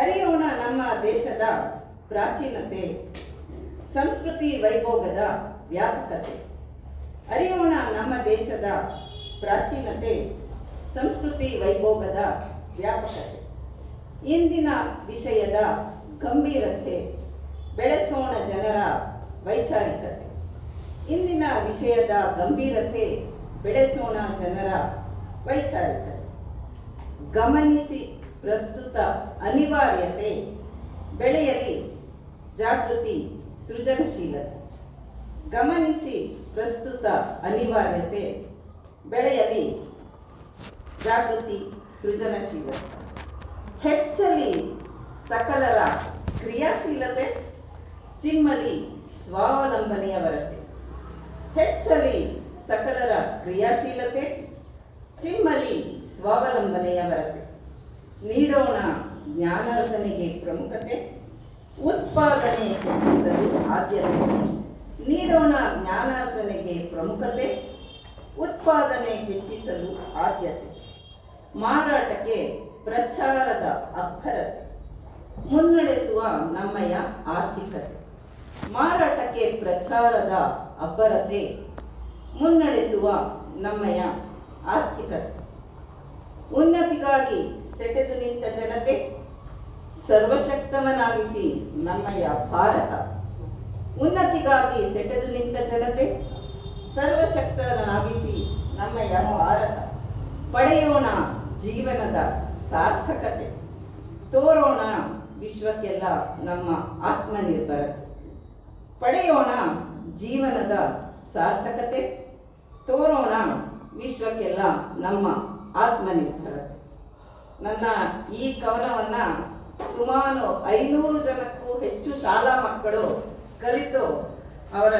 ಅರಿಯೋಣ ನಮ್ಮ ದೇಶದ ಪ್ರಾಚೀನತೆ, ಸಂಸ್ಕೃತಿ ವೈಭೋಗದ ವ್ಯಾಪಕತೆ. ಅರಿಯೋಣ ನಮ್ಮ ದೇಶದ ಪ್ರಾಚೀನತೆ, ಸಂಸ್ಕೃತಿ ವೈಭೋಗದ ವ್ಯಾಪಕತೆ. ಇಂದಿನ ವಿಷಯದ ಗಂಭೀರತೆ, ಬೆಳೆಸೋಣ ಜನರ ವೈಚಾರಿಕತೆ. ಇಂದಿನ ವಿಷಯದ ಗಂಭೀರತೆ, ಬೆಳೆಸೋಣ ಜನರ ವೈಚಾರಿಕತೆ. ಗಮನಿಸಿ ಪ್ರಸ್ತುತ ಅನಿವಾರ್ಯತೆ, ಬೆಳೆಯಲಿ ಜಾಗೃತಿ ಸೃಜನಶೀಲತೆ. ಗಮನಿಸಿ ಪ್ರಸ್ತುತ ಅನಿವಾರ್ಯತೆ, ಬೆಳೆಯಲಿ ಜಾಗೃತಿ ಸೃಜನಶೀಲತೆ. ಹೆಚ್ಚಲಿ ಸಕಲರ ಕ್ರಿಯಾಶೀಲತೆ, ಚಿಮ್ಮಲಿ ಸ್ವಾವಲಂಬನೆಯ ವರತೆ. ಹೆಚ್ಚಲಿ ಸಕಲರ ಕ್ರಿಯಾಶೀಲತೆ, ಚಿಮ್ಮಲಿ ಸ್ವಾವಲಂಬನೆಯ ವರತೆ. ನೀಡೋಣ ಜ್ಞಾನಾರ್ಜನೆಗೆ ಪ್ರಮುಖತೆ, ಉತ್ಪಾದನೆ ಹೆಚ್ಚಿಸಲು ಆದ್ಯತೆ. ನೀಡೋಣ ಜ್ಞಾನಾರ್ಜನೆಗೆ ಪ್ರಮುಖತೆ, ಉತ್ಪಾದನೆ ಹೆಚ್ಚಿಸಲು ಆದ್ಯತೆ. ಮಾರಾಟಕ್ಕೆ ಪ್ರಚಾರದ ಅಬ್ಬರತೆ, ಮುನ್ನಡೆಸುವ ನಮ್ಮಯ ಆರ್ಥಿಕತೆ. ಮಾರಾಟಕ್ಕೆ ಪ್ರಚಾರದ ಅಬ್ಬರತೆ, ಮುನ್ನಡೆಸುವ ನಮ್ಮಯ ಆರ್ಥಿಕತೆ. ಉನ್ನತಿಗಾಗಿ ಸೆಟೆದು ನಿಂತ ಜನತೆ, ಸರ್ವಶಕ್ತವನಾಗಿಸಿ ನಮ್ಮಯ ಭಾರತ. ಉನ್ನತಿಗಾಗಿ ಸೆಟೆದು ನಿಂತ ಜನತೆ, ಸರ್ವಶಕ್ತವನಾಗಿಸಿ ನಮ್ಮಯ ಭಾರತ. ಪಡೆಯೋಣ ಜೀವನದ ಸಾರ್ಥಕತೆ, ತೋರೋಣ ವಿಶ್ವಕ್ಕೆಲ್ಲ ನಮ್ಮ ಆತ್ಮನಿರ್ಭರತೆ. ಪಡೆಯೋಣ ಜೀವನದ ಸಾರ್ಥಕತೆ, ತೋರೋಣ ವಿಶ್ವಕ್ಕೆಲ್ಲ ನಮ್ಮ ಆತ್ಮನಿರ್ಭರತೆ. ನನ್ನ ಈ ಕವನವನ್ನು ಸುಮಾರು 500 ಜನಕ್ಕೂ ಹೆಚ್ಚು ಶಾಲಾ ಮಕ್ಕಳು ಕಲಿತು ಅವರ